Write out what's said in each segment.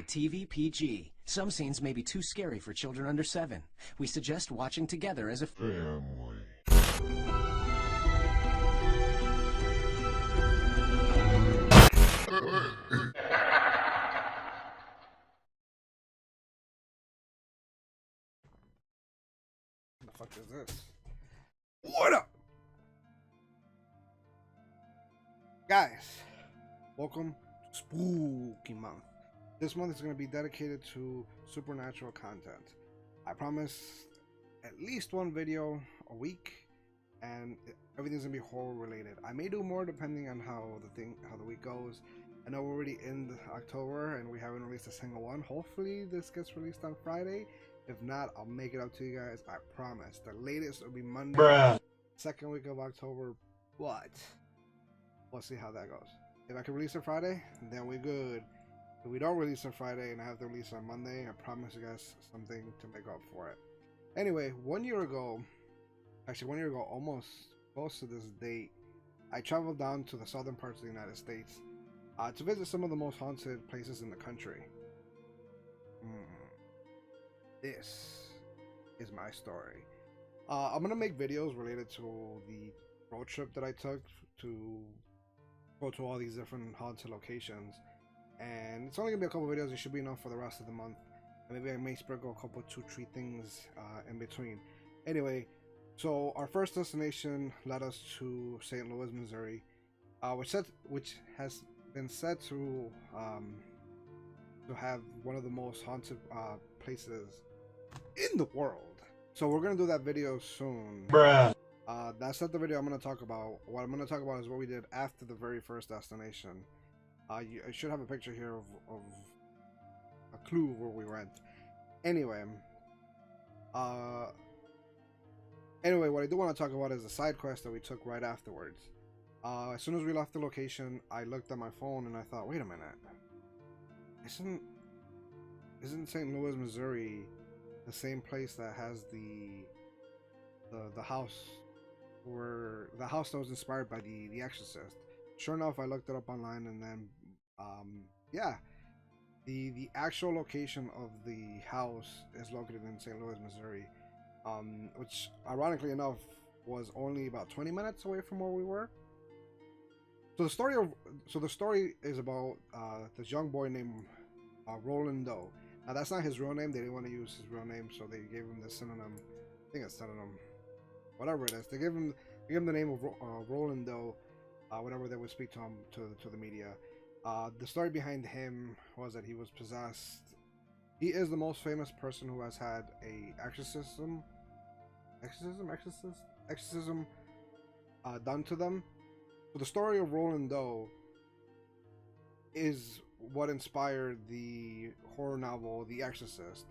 Rated TV PG. Some scenes may be too scary for children under 7. We suggest watching together as a family. What the fuck is this? What up? Guys, welcome to Spooky Month. This month is going to be dedicated to supernatural content. I promise at least one video a week, and everything's going to be horror related. I may do more depending on how the week goes. I know we're already in October and we haven't released a single one. Hopefully this gets released on Friday. If not, I'll make it up to you guys. I promise. The latest will be Monday, second week of October, but we'll see how that goes. If I can release it Friday, then we're good. If we don't release it Friday and I have to release on Monday, I promise you guys something to make up for it. Anyway, 1 year ago, almost close to this date, I traveled down to the southern parts of the United States to visit some of the most haunted places in the country. This is my story. I'm gonna make videos related to the road trip that I took to go to all these different haunted locations, and it's only gonna be a couple videos. It should be enough for the rest of the month, and maybe I may sprinkle a couple 2-3 things in between. Anyway, so our first destination led us to St. Louis, Missouri, which has been said to have one of the most haunted places in the world. So we're gonna do that video soon. That's not the video I'm gonna talk about. What I'm gonna talk about is what we did after the very first destination. I should have a picture here of a clue where we went. Anyway, what I do want to talk about is the side quest that we took right afterwards. As soon as we left the location, I looked at my phone and I thought, wait a minute, isn't St. Louis, Missouri the same place that has the house that was inspired by the Exorcist? Sure enough, I looked it up online, and then yeah, the actual location of the house is located in St. Louis, Missouri, which ironically enough was only about 20 minutes away from where we were. So the story is about this young boy named Roland Doe. Now that's not his real name. They didn't want to use his real name, so they gave him the synonym. I think it's synonym, whatever it is. They gave him the name of Roland Doe, whenever they would speak to him to the media. The story behind him was that he was possessed. He is the most famous person who has had a exorcism done to them. So the story of Roland Doe is what inspired the horror novel The Exorcist,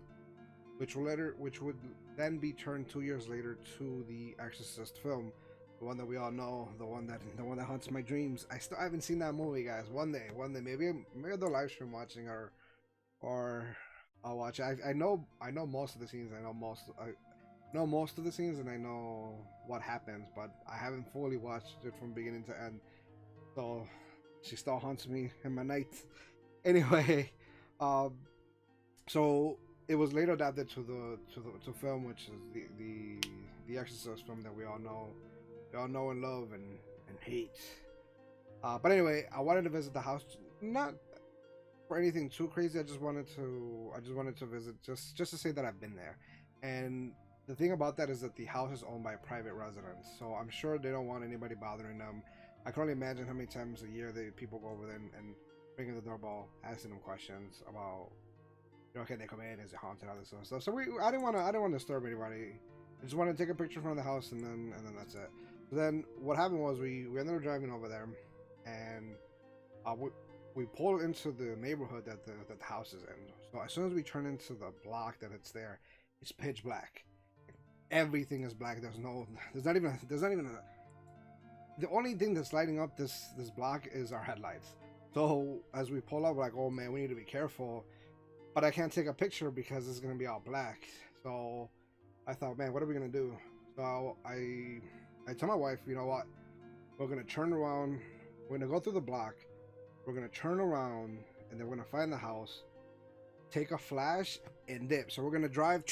which would then be turned 2 years later to the Exorcist film, the one that we all know, the one that haunts my dreams. I still haven't seen that movie, guys. One day, maybe I'll do a live stream watching, or I'll watch it. I know most of the scenes. I know most of the scenes, and I know what happens, but I haven't fully watched it from beginning to end. So she still haunts me in my nights. Anyway, so it was later adapted to film, which is the Exorcist film that we all know and love and hate. But anyway, I wanted to visit the house, not for anything too crazy. I just wanted to visit just to say that I've been there. And the thing about that is that the house is owned by a private residence, so I'm sure they don't want anybody bothering them. I can only imagine how many times a year people go over there and ringing the doorbell, asking them questions about, can they come in? Is it haunted? All this sort of stuff. So I didn't want to disturb anybody. I just wanted to take a picture from the house, and then that's it. So then what happened was we ended up driving over there, and we pulled into the neighborhood that the house is in. So as soon as we turn into the block that it's there, it's pitch black. Everything is black. There's not even a, the only thing that's lighting up this block is our headlights. So as we pull up, we're like, oh man, we need to be careful. But I can't take a picture because it's gonna be all black. So I thought, man, what are we gonna do? So I told my wife, you know what? We're gonna turn around. We're gonna go through the block. We're gonna turn around, and then we're gonna find the house. take a flash, and dip. So we're gonna drive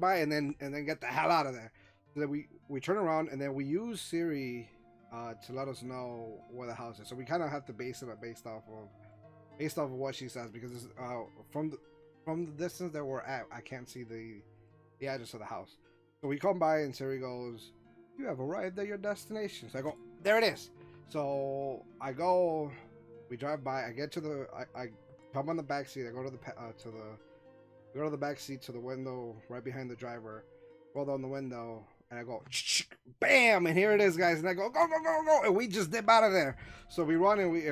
by, and then get the hell out of there. So then we turn around, and then we use Siri to let us know where the house is. So we kind of have to base it up based off of what she says, because it's, from the distance that we're at, I can't see the address of the house. So we come by, and Siri goes, "You have arrived at your destination." So I go, "There it is." So I go, we drive by. I get to the, I come on the back seat. I go to the back seat to the window right behind the driver. Roll down the window, and I go, bam, and here it is, guys. And I go, go, go, go, go, and we just dip out of there. So we run, and we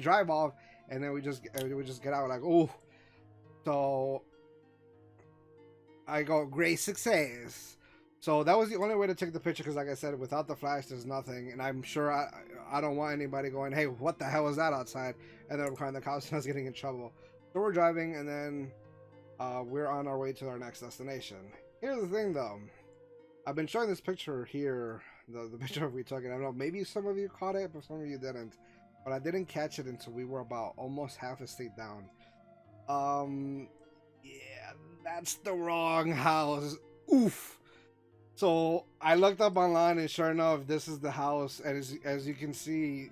drive off, and then we just get out like, oh. So I go, great success. So that was the only way to take the picture, because like I said, without the flash, there's nothing. And I'm sure I don't want anybody going, hey, what the hell is that outside? And then I'm calling the cops, and I was getting in trouble. So we're driving, and then we're on our way to our next destination. Here's the thing, though. I've been showing this picture here, the picture we took it. I don't know, maybe some of you caught it, but some of you didn't. But I didn't catch it until we were about almost half a state down. Yeah, that's the wrong house. Oof. So I looked up online, and sure enough, this is the house. And as you can see,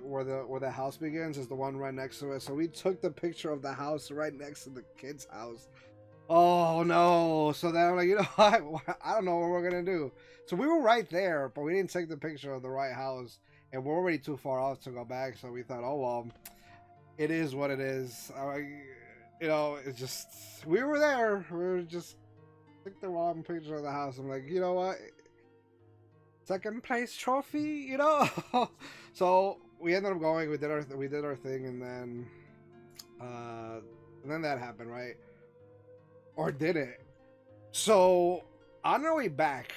where the house begins is the one right next to it. So we took the picture of the house right next to the kid's house. Oh no! So then I'm like, you know what? I don't know what we're gonna do. So we were right there, but we didn't take the picture of the right house, and we're already too far off to go back. So we thought, oh well, it is what it is. You know, it's just, we were there. We were just took the wrong picture of the house. I'm like, you know what? Second place trophy, you know. So we ended up going. We did our thing, and then that happened, right? Or did it? So on our way back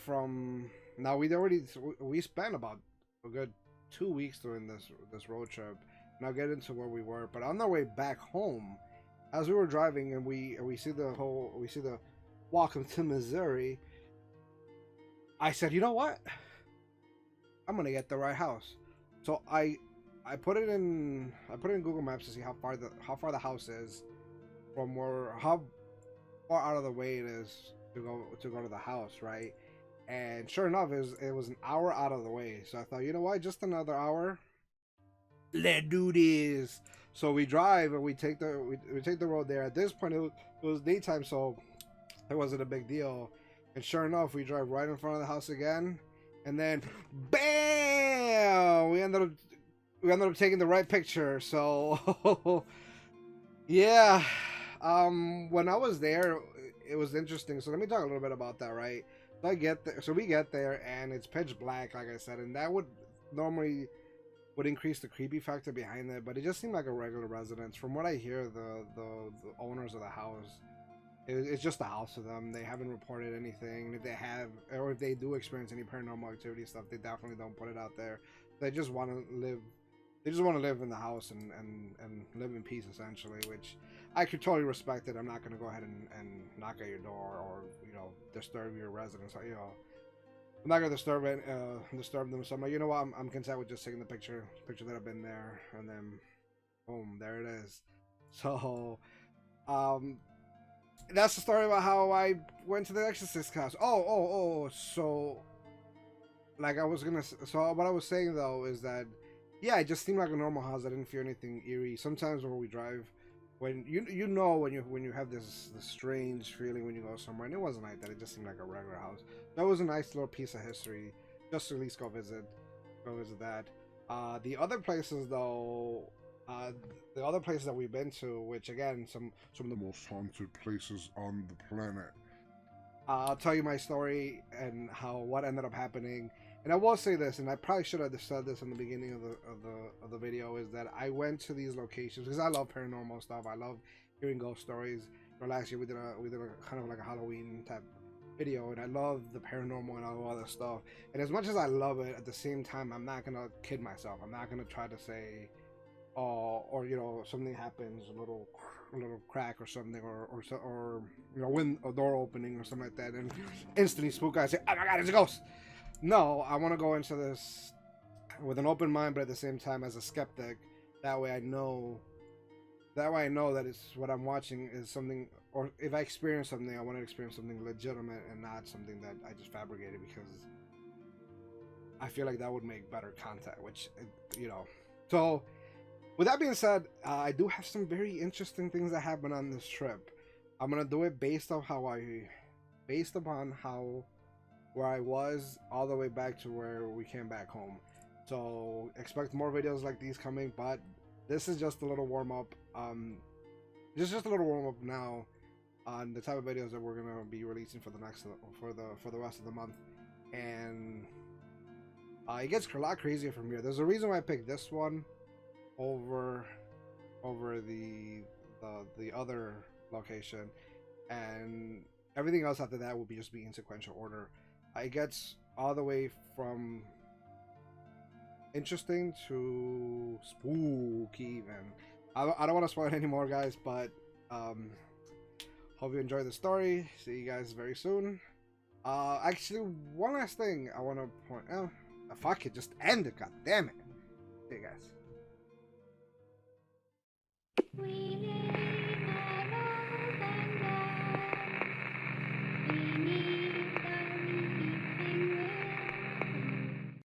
from, now we spent about a good 2 weeks doing this road trip. And I'll get into where we were, but on our way back home, as we were driving, and we see the welcome to Missouri, I said, you know what? I'm gonna get the right house. So I put it in Google Maps to see how far the house is from how far out of the way it is to go to the house, right? And sure enough, it was an hour out of the way. So I thought, you know what? Just another hour. Let's do this. So we drive, and we take the road there. At this point, it was daytime, so it wasn't a big deal. And sure enough, we drive right in front of the house again, and then bam! We ended up taking the right picture. So yeah, when I was there, it was interesting. So let me talk a little bit about that, right? So we get there, and it's pitch black, like I said, and that would normally increase the creepy factor behind it, but it just seemed like a regular residence. From what I hear, the owners of the house, it's just a house to them. They haven't reported anything. If they have, or if they do experience any paranormal activity stuff, they definitely don't put it out there. They just want to live. They just want to live in the house and live in peace, essentially, which I could totally respect it. I'm not going to go ahead and knock at your door, or, you know, disturb your residence. You know, I'm not gonna disturb them. So I'm like, you know what? I'm content with just taking the picture that I've been there, and then boom, there it is. So, that's the story about how I went to the Exorcist house. So, like so what I was saying though is that, yeah, it just seemed like a normal house. I didn't feel anything eerie. Sometimes when we drive, when you have this strange feeling when you go somewhere, and it wasn't like that. It just seemed like a regular house. That was a nice little piece of history, just to at least go visit that. The other places though, the other places that we've been to, which again, some of the most haunted places on the planet. I'll tell you my story and what ended up happening. And I will say this, and I probably should have said this in the beginning of the video, is that I went to these locations because I love paranormal stuff. I love hearing ghost stories. Last year we did a kind of like a Halloween type video, and I love the paranormal and all other stuff. And as much as I love it, at the same time, I'm not gonna kid myself. I'm not gonna try to say, or you know, something happens, a little crack or something, or you know, when a door opening or something like that, and instantly spook guys say, oh my god, it's a ghost. No, I want to go into this with an open mind, but at the same time as a skeptic. That way I know that way I know that it's what I'm watching is something, or if I experience something, I want to experience something legitimate and not something that I just fabricated, because I feel like that would make better content, which, you know. So, with that being said, I do have some very interesting things that happen on this trip. I'm gonna do it based upon how where I was all the way back to where we came back home. So expect more videos like these coming, but this is just a little warm up. This is just a little warm up now on the type of videos that we're gonna be releasing for the next for the rest of the month, and it gets a lot crazier from here. There's a reason why I picked this one over the other location, and everything else after that will be just be in sequential order. It gets all the way from interesting to spooky even. I don't want to spoil it anymore, guys, but hope you enjoy the story. See you guys very soon. Actually, one last thing I want to point out. Fuck it, just end it, god damn it. See you guys.